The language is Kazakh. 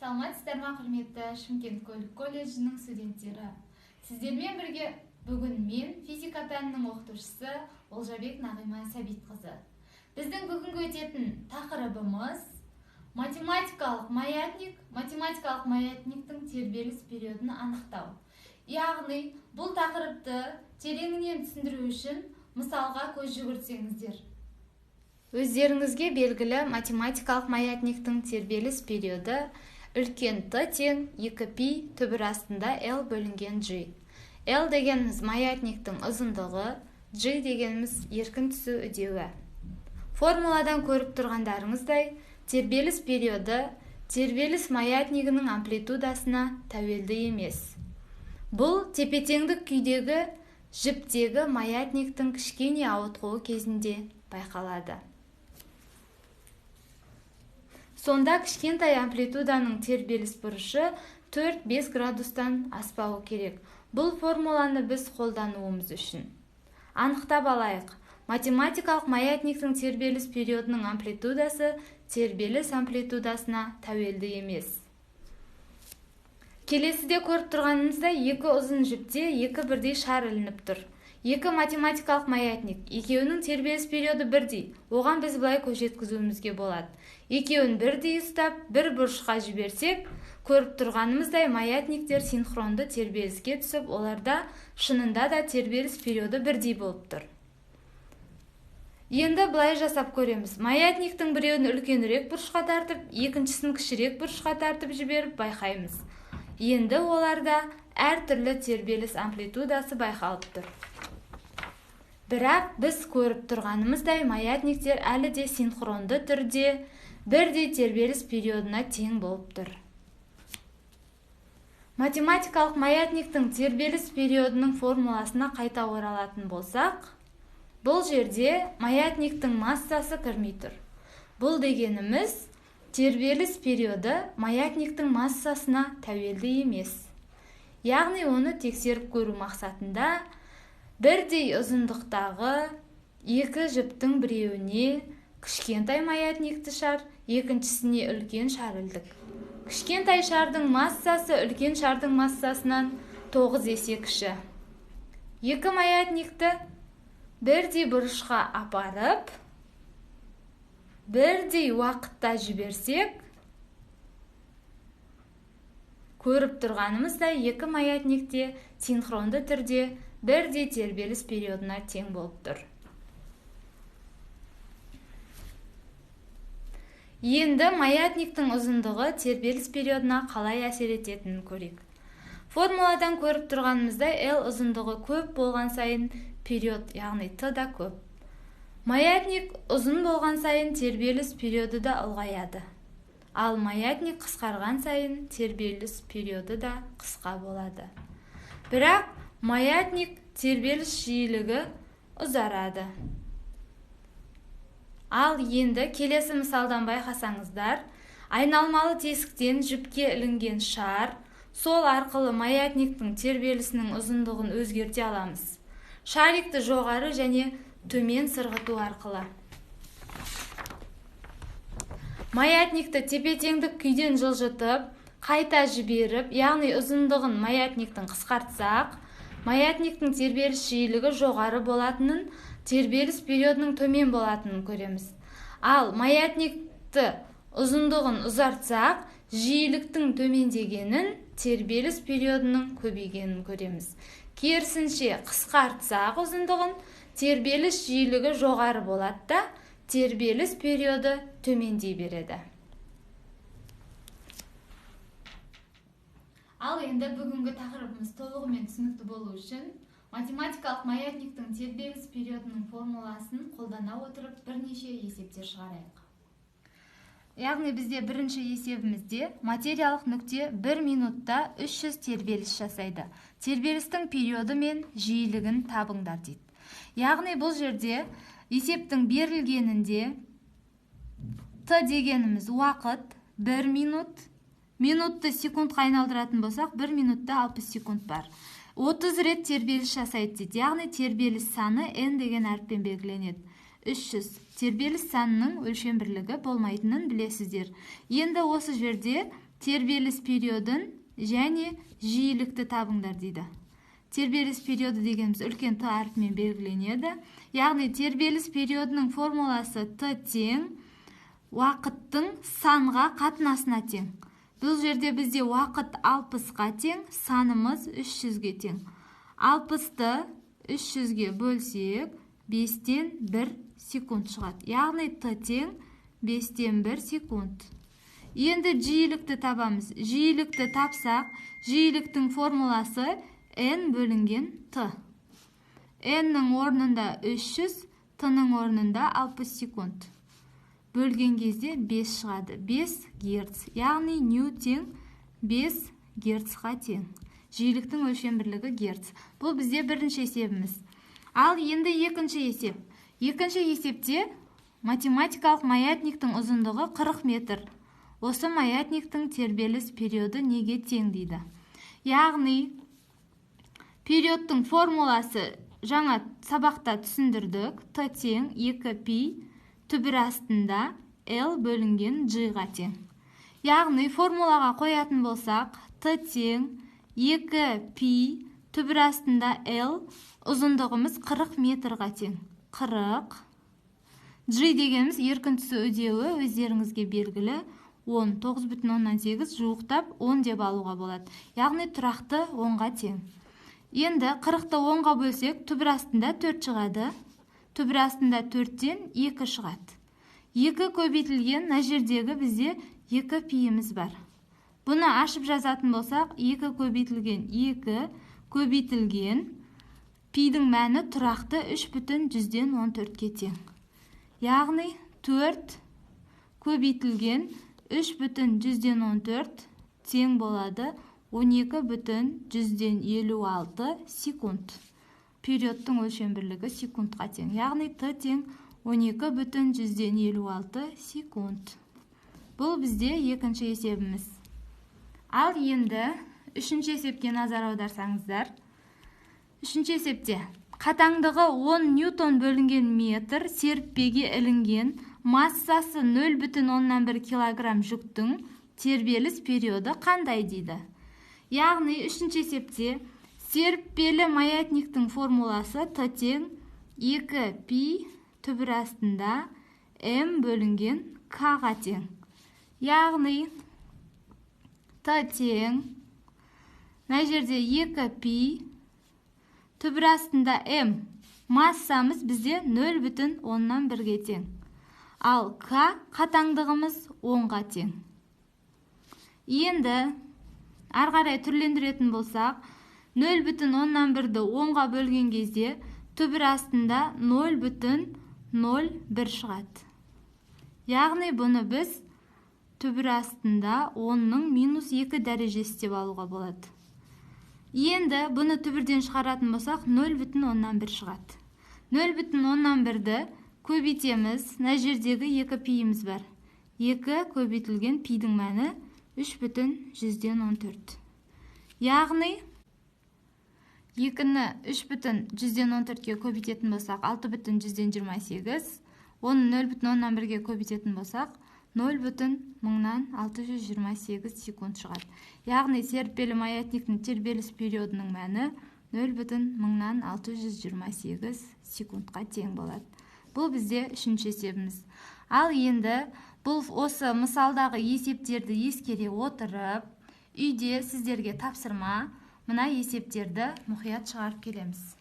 Саламатсыздар ма, құрметті Шымкент көлік колледжінің студенттері. Сіздермен бірге бүгін мен физика пәнінің оқытушысы Олжабек Нағима Сәбитқызы. Біздің бүгінгі өтетін тақырыбымыз математикалық маятниктің тербеліс периодын анықтау. Яғни, бұл тақырыпты тереңінен түсіндіру үшін мысалға көз жүгіртсеңіздер. Өздеріңізге белгілі математикалық маятниктің тербеліс периоды үлкен Т тең 2π түбір астында L бөлінген G. L дегеніміз маятниктің ұзындығы, G дегеніміз еркін түсу үдеуі. Формуладан көріп тұрғандарыңыздай, тербеліс периоды тербеліс маятнигінің амплитудасына тәуелді емес. Бұл тепе-теңдік күйдегі жіптегі маятниктің кішкене ауытқуы кезінде байқалады. Сонда кішкентай амплитуданың тербеліс бұрышы 4-5 градустан аспауы керек. Бұл формуланы біз қолдануымыз үшін. Анықтап алайық. Математикалық маятниктің тербеліс периодының амплитудасы тербеліс амплитудасына тәуелді емес. Келесіде көріп тұрғанымызда екі ұзын жіпте екі бірдей шар ілініп тұр. Екі математикалық маятник, екеуінің тербеліс периоды бірдей. Оған біз былай көз жеткізуімізге болады. Екеуін бірдей ұстап, бір бұрышқа жіберсек, көріп тұрғанымыздай маятниктер синхронды тербеліске түсіп, оларда шынында да тербеліс периоды бірдей болып тұр. Енді былай жасап көреміз. Маятниктің біреуін үлкенірек бұрышқа тартып, екіншісін кішірек бұрышқа тартып жіберіп байқаймыз. Енді оларда әртүрлі тербеліс амплитудасы байқалып тұр. Бірақ біз көріп тұрғанымыздай маятниктер әлі де синхронды түрде бірдей тербеліс периодына тең болып тұр. Математикалық маятниктің тербеліс периодының формуласына қайта оралатын болсақ, бұл жерде маятниктің массасы кірмей тұр. Бұл дегеніміз тербеліс периоды маятниктің массасына тәуелді емес. Яғни оны тексеріп көру мақсатында бірдей ұзындықтағы екі жіптің біреуіне кішкентай маятникті шар, екіншісіне үлкен шар ілдік. Кішкентай шардың массасы үлкен шардың массасынан 9 есе кіші. Екі маятникті бірдей бұрышқа апарып, бірдей уақытта жіберсек, көріп тұрғанымыздай екі маятникте синхронды түрде бірдей тербеліс периодына тең болып тұр. Енді маятниктің ұзындығы тербеліс периодына қалай әсер ететінін көрейік. Формуладан көріп тұрғанымыздай L ұзындығы көп болған сайын период, яғни Т да көп. Маятник ұзын болған сайын тербеліс периоды да ұлғаяды. Ал маятник қысқарған сайын тербеліс периоды да қысқа болады. Бірақ маятник тербеліс жиілігі ұзарады. Ал енді келесі мысалдан байқасаңыздар, айналмалы тесіктен жіпке ілінген шар, сол арқылы маятниктің тербелісінің ұзындығын өзгерте аламыз. Шарикті жоғары және төмен сырғыту арқылы. Маятникті тепе-теңдік күйден жылжытып, қайта жіберіп, яғни ұзындығын маятниктің қысқартсақ, маятниктің тербеліс жиілігі жоғары болатынын, тербеліс периодының төмен болатынын көреміз. Ал маятникті ұзындығын ұзартсақ, жиіліктің төмендегенін, тербеліс периодының көбейгенін көреміз. Керісінше қысқартсақ ұзындығын, тербеліс жиілігі жоғары болады да, тербеліс периоды төмендей береді. Ал енді бүгінгі тақырыбымыз толығымен түсінікті болу үшін математикалық маятниктің тербеліс периодының формуласын қолдана отырып бірнеше есептер шығарайық. Яғни бізде бірінші есебімізде материялық нүкте 1 минутта 300 тербеліс жасайды. Тербелістің периоды мен жиілігін табыңдар дейді. Яғни бұл жерде есептің берілгенінде Т дегеніміз уақыт 1 минут, минутты секундқа айналдыратын болсақ, 1 минутта 60 секунд бар. 30 рет тербеліс жасайды дейді. Яғни тербеліс саны n деген әріппен белгіленеді. 300 тербеліс санының өлшем бірлігі болмайтынын білесіздер. Енді осы жерде тербеліс периодын және жиілікті табыңдар дейді. Тербеліс периоды дегеніміз үлкен Т әрпімен белгіленеді. Яғни тербеліс периодының формуласы Т тең уақыттың санға қатынасына тең. Бұл жерде бізде уақыт 60-ға тең, санымыз 300-ге тең. 60-ты 300-ге бөлсек, 5-тен 1 секунд шығады. Яғни Т тең 5-тен 1 секунд. Енді жиілікті табамыз. Жиілікті тапсақ, жиіліктің формуласы N бөлінген Т. N-нің орнында 300, Т-нің орнында 60 секунд. Бөлген кезде 5 шығады. 5 герц. Яғни нью тең 5 герцқа тең. Жиіліктің өлшем бірлігі герц. Бұл бізде бірінші есебіміз. Ал енді екінші есеп. Екінші есепте математикалық маятниктің ұзындығы 40 метр. Осы маятниктің тербеліс периоды неге тең дейді. Яғни периодтың формуласы жаңа сабақта түсіндірдік. Т тең 2 пи түбір астында L бөлінген G-ға тең. Яғни формулаға қоятын болсақ, Т тең 2 пи түбір астында L ұзындығымыз 40 метрға тең. 40. G дегеніміз еркін түсу үдеуі өздеріңізге белгілі 10, 9,8 жуықтап 10 деп алуға болады. Яғни тұрақты 10-ға тең. Енді 40-ты 10-ға бөлсек, түбір астында 4 шығады. Түбір астында 4-тен 2 шығады. 2 көбейтілген, мына жердегі бізде 2 пиіміз бар. Бұны ашып жазатын болсақ, 2 көбейтілген 2 көбейтілген пидің мәні тұрақты 3,14-ке тең. Яғни 4 көбейтілген 3,14 тең болады 12,56 секунд. Периодтың өлшем бірлігі секундқа тең. Яғни Т тең 12,56 секунд. Бұл бізде екінші есебіміз. Ал енді үшінші есепке назар аударсаңыздар. Үшінші есепте қатаңдығы 10 ньютон бөлінген метр серіппеге ілінген массасы 0,1 килограмм жүктің тербеліс периоды қандай дейді. Яғни үшінші есепте серіппелі маятниктің формуласы Т тең 2 пи түбір астында М бөлінген К-ға тең. Яғни Т тең, мына жерде 2 пи түбір астында М, массамыз бізде 0,1-ге тең. Ал К қатаңдығымыз 10-ға тең. Енді арғарай түрлендіретін болсақ, 0,1-ді 10-ға бөлген кезде түбір астында 0,01 шығады. Яғни бұны біз түбір астында 10-ның -2 дәрежесі деп алуға болады. Енді бұны түбірден шығаратын болсақ, 0,1 шығады. 0,1-ді көбейтеміз, мына жердегі 2 пиіміз бар. 2 көбейтілген пидің мәні 3,14. Яғни 2-ні 3,14-ге көбейтетін болсақ, 6,128. Оны 0,1-ге көбейтетін болсақ, 0,628 секунд шығады. Яғни серіппелі маятниктің тербеліс периодының мәні 0,628 секундқа тең болады. Бұл бізде үшінші есебіміз. Ал енді бұл осы мысалдағы есептерді ескере отырып, үйде сіздерге тапсырма, мына есептерді мұқият шығарып келеміз.